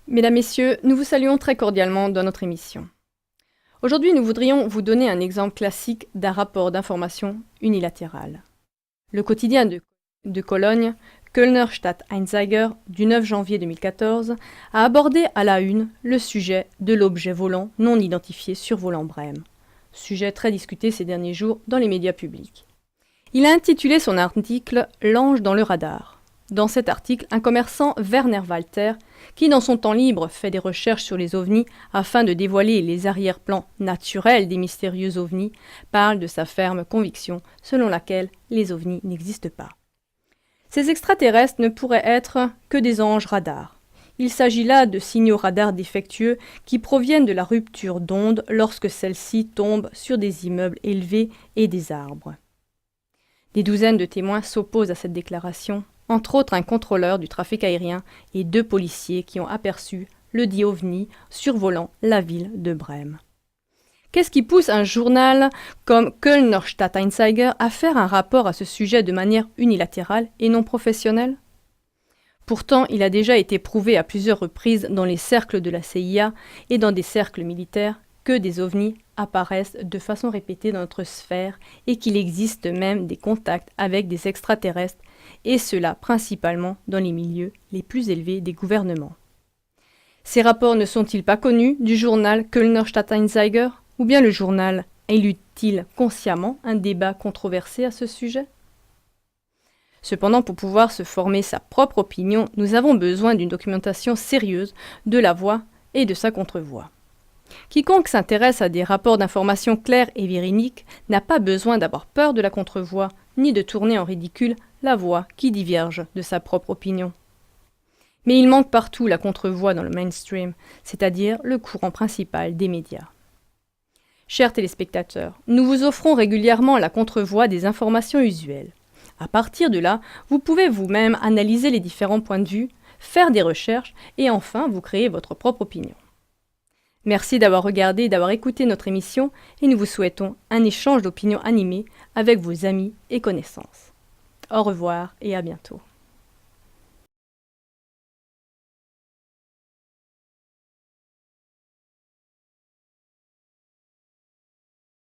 Mesdames, Messieurs, nous vous saluons très cordialement dans notre émission. Aujourd'hui, nous voudrions vous donner un exemple classique d'un rapport d'information unilatéral. Le quotidien de Cologne, Kölner Stadt-Anzeiger, du 9 janvier 2014, a abordé à la une le sujet de l'objet volant non identifié survolant Brême. Sujet très discuté ces derniers jours dans les médias publics. Il a intitulé son article « L'ange dans le radar ». Dans cet article, un commerçant, Werner Walter, qui dans son temps libre fait des recherches sur les ovnis afin de dévoiler les arrière-plans naturels des mystérieux ovnis, parle de sa ferme conviction selon laquelle les ovnis n'existent pas. Ces extraterrestres ne pourraient être que des anges radars. Il s'agit là de signaux radars défectueux qui proviennent de la rupture d'ondes lorsque celles-ci tombent sur des immeubles élevés et des arbres. Des douzaines de témoins s'opposent à cette déclaration, entre autres un contrôleur du trafic aérien et 2 policiers qui ont aperçu le dit ovni survolant la ville de Brême. Qu'est-ce qui pousse un journal comme Kölner Stadt-Anzeiger à faire un rapport à ce sujet de manière unilatérale et non professionnelle ? Pourtant, il a déjà été prouvé à plusieurs reprises dans les cercles de la CIA et dans des cercles militaires que des ovnis apparaissent de façon répétée dans notre sphère et qu'il existe même des contacts avec des extraterrestres, et cela principalement dans les milieux les plus élevés des gouvernements. Ces rapports ne sont-ils pas connus du journal Kölner Stadt-Anzeiger, ou bien le journal élude-t-il consciemment un débat controversé à ce sujet ? Cependant, pour pouvoir se former sa propre opinion, nous avons besoin d'une documentation sérieuse de la voix et de sa contre-voix. Quiconque s'intéresse à des rapports d'information clairs et véridiques n'a pas besoin d'avoir peur de la contre-voix, ni de tourner en ridicule la voix qui diverge de sa propre opinion. Mais il manque partout la contre-voix dans le mainstream, c'est-à-dire le courant principal des médias. Chers téléspectateurs, nous vous offrons régulièrement la contre-voix des informations usuelles. À partir de là, vous pouvez vous-même analyser les différents points de vue, faire des recherches et enfin vous créer votre propre opinion. Merci d'avoir regardé et d'avoir écouté notre émission et nous vous souhaitons un échange d'opinions animé avec vos amis et connaissances. Au revoir et à bientôt.